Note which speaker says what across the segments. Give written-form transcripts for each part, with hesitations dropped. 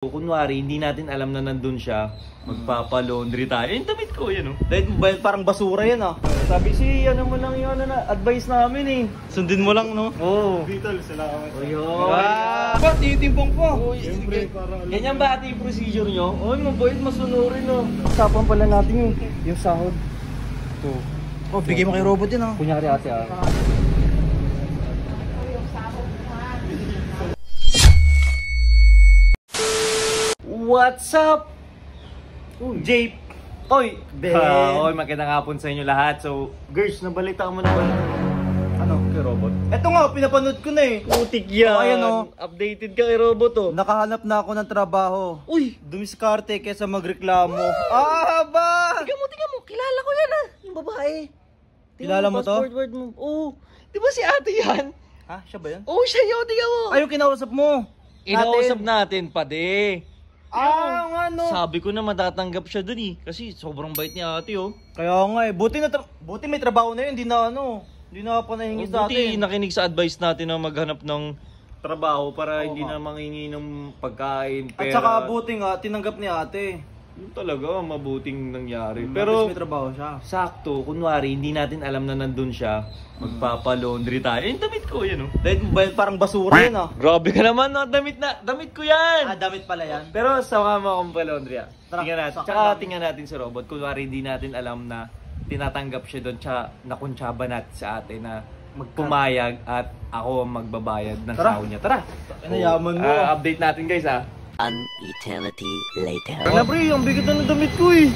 Speaker 1: Kunwari, hindi natin alam na nandun siya, magpapa-laundry tayo. Yung damit ko, yan o.
Speaker 2: Dahil parang basura yan ah.
Speaker 1: Sabi si, ano mo lang yun, advice namin eh.
Speaker 2: Sundin mo lang no?
Speaker 1: Oo.
Speaker 3: Beetle, salamat.
Speaker 1: Ayun.
Speaker 2: Ba't titimpong po?
Speaker 3: Siyempre, para
Speaker 1: Ganyan ba ate yung procedure nyo? Oy, mabait, masunurin o. Usapan pala natin yung sahod. Ito.
Speaker 2: Oh, bigay mo kay robot yan ah.
Speaker 1: Kunyari ate ah. What's up? Jape! Oy! Oy, magandang hapon sa inyo lahat. So, girls, nabalita mo na ba? Ano? Kay robot?
Speaker 2: Eto nga, pinapanood ko na eh.
Speaker 1: Putik yan!
Speaker 2: Oh, ayan, oh.
Speaker 1: Updated ka kay robot oh.
Speaker 2: Nakahanap na ako ng trabaho.
Speaker 1: Uy!
Speaker 2: Dumiskarte kesa magreklamo. Ah, ba?
Speaker 1: Tingnan mo, kilala ko yan ah. Yung babae.
Speaker 2: Kilala mo to?
Speaker 1: Password mo. Oo. Di ba si ate yan?
Speaker 2: Ha? Siya ba yan?
Speaker 1: Oo, siya yun. Tingnan mo.
Speaker 2: Ay, yung kinausap mo.
Speaker 1: Inausap natin pa de.
Speaker 2: Ah, nga no.
Speaker 1: Sabi ko na matatanggap siya dun eh. Kasi sobrang bait ni ate oh.
Speaker 2: Kaya nga eh. Buti may trabaho na yun. Hindi na pa nahingi sa
Speaker 1: Buti
Speaker 2: atin.
Speaker 1: nakinig sa advice natin na maghanap ng trabaho para hindi na mangingi ng pagkain,
Speaker 2: At
Speaker 1: pera.
Speaker 2: saka buti nga, tinanggap ni ate.
Speaker 1: Yun talaga, mabuting nangyari.
Speaker 2: Pero
Speaker 1: Pero
Speaker 2: may trabaho siya.
Speaker 1: sakto, kunwari, hindi natin alam na nandun siya, magpapa-laundry tayo. Yung damit ko, yan oh.
Speaker 2: Dahil parang basura yan ah.
Speaker 1: Grabe ka naman, no? Damit ko yan!
Speaker 2: Damit pala yan.
Speaker 1: Pero sama mo akong pa-laundry ah.
Speaker 2: Tara,
Speaker 1: Tingnan natin.
Speaker 2: sakto
Speaker 1: Tsaka
Speaker 2: lang.
Speaker 1: tingnan natin si robot. Kunwari, hindi natin alam na tinatanggap siya doon. Tsaka nakuntsaba natin sa ate na pumayag at ako ang magbabayad ng
Speaker 2: Tara.
Speaker 1: sahod niya. Tara!
Speaker 2: Ano yaman mo?
Speaker 1: Update natin guys ah.
Speaker 4: An eternity later.
Speaker 2: Tara pre, ang bigat na ng damit ko eh.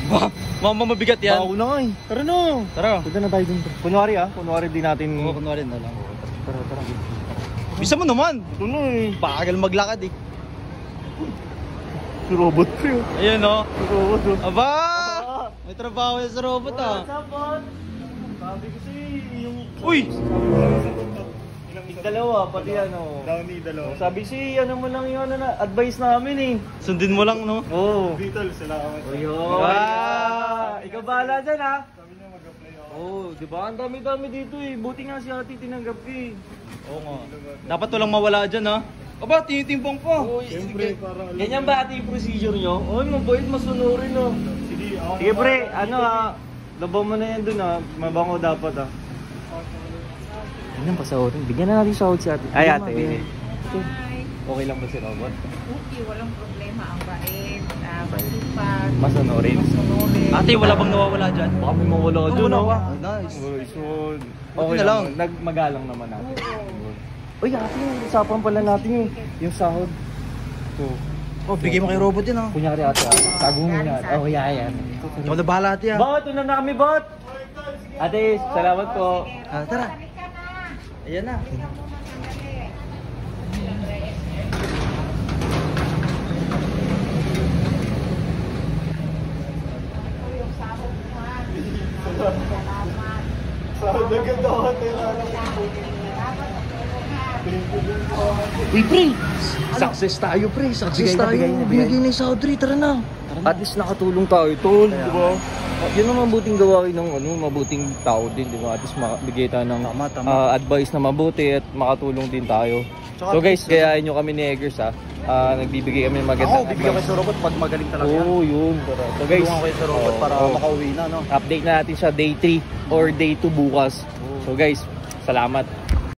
Speaker 1: Mama mabigat yan.
Speaker 2: Bago na nga eh.
Speaker 1: Tara na!
Speaker 2: Tara.
Speaker 1: Punta na tayo dun. Kunwari ah. Kunwari di natin...
Speaker 2: Kunwari na lang.
Speaker 1: Tara.
Speaker 2: Bisa mo naman.
Speaker 1: Ito na eh.
Speaker 2: Bagal maglakad eh.
Speaker 1: Si robot ko yun.
Speaker 2: Ayan o.
Speaker 1: Si robot oh.
Speaker 2: Aba! May trabaho yan sa robot ah.
Speaker 1: What's up, bot? Sabi ko yung...
Speaker 2: Uy!
Speaker 1: Dalawa, pati ano.
Speaker 3: Downy, dalawa.
Speaker 1: Sabi si, ano mo lang yun, advice namin eh.
Speaker 2: Sundin mo lang no?
Speaker 1: Oo.
Speaker 3: Beetle, salamat.
Speaker 1: Ayun. Ikaw bahala dyan ha.
Speaker 3: Sabi niya mag-apply ako.
Speaker 1: Oo, di ba? Ang dami-dami dito eh. Buti nga si ate tinanggap ka eh.
Speaker 2: Oo nga. Dapat walang mawala dyan ha. Aba, tinitimpong po.
Speaker 3: Siyempre, para alam.
Speaker 1: Ganyan ba ate yung procedure nyo? Oy, mabait, masunurin oh.
Speaker 3: Sige, ako.
Speaker 1: Sige pre, ano ha. Labaw mo na yan dun ha. Mabango dapat ha. Ganyan pa sa orin. Bigyan na natin sahod si ate. Ay ate. Okay lang ba si robot?
Speaker 5: Okay, walang problema. Ang bait, masipag,
Speaker 1: Masunurin.
Speaker 5: masunurin.
Speaker 2: Ate, wala bang nawawala dyan?
Speaker 1: Baka may mawala dun
Speaker 2: wala
Speaker 1: oh.
Speaker 2: ka. Nice.
Speaker 1: Okay
Speaker 2: na lang.
Speaker 1: Nagmagalang naman natin.
Speaker 5: Oo.
Speaker 1: Uy ate, usapan pala natin yung sahod. Ito.
Speaker 2: Oh, bigay mo kay robot yan ah.
Speaker 1: Kunyari ate, tago mo yan. Oh, yan.
Speaker 2: Ikaw na bahala ate ah.
Speaker 1: Bot, una na kami bot! Ate, salamat po.
Speaker 2: Ah, tara. Ayan na.
Speaker 3: Sahod na ganda ako.
Speaker 1: Uy pre, success tayo pre, success tayo.
Speaker 2: Bigay na yung sahod re, tara na.
Speaker 1: At least nakatulong tayo tol, di ba? Yun ang mabuting gawain ng mabuting tao din, di ba? At least makabigay tayo ng advice na mabuti at makatulong din tayo. So guys, gayahin nyo kami ni Eggers ha. Nagbibigay kami ng magandang
Speaker 2: Bibigyan ko sa robot pag magaling talaga yan.
Speaker 1: Oo, yun. So guys,
Speaker 2: Tulungan ko sa robot para makauwi na no.
Speaker 1: update na natin siya day 3 or day 2 bukas. So guys, salamat.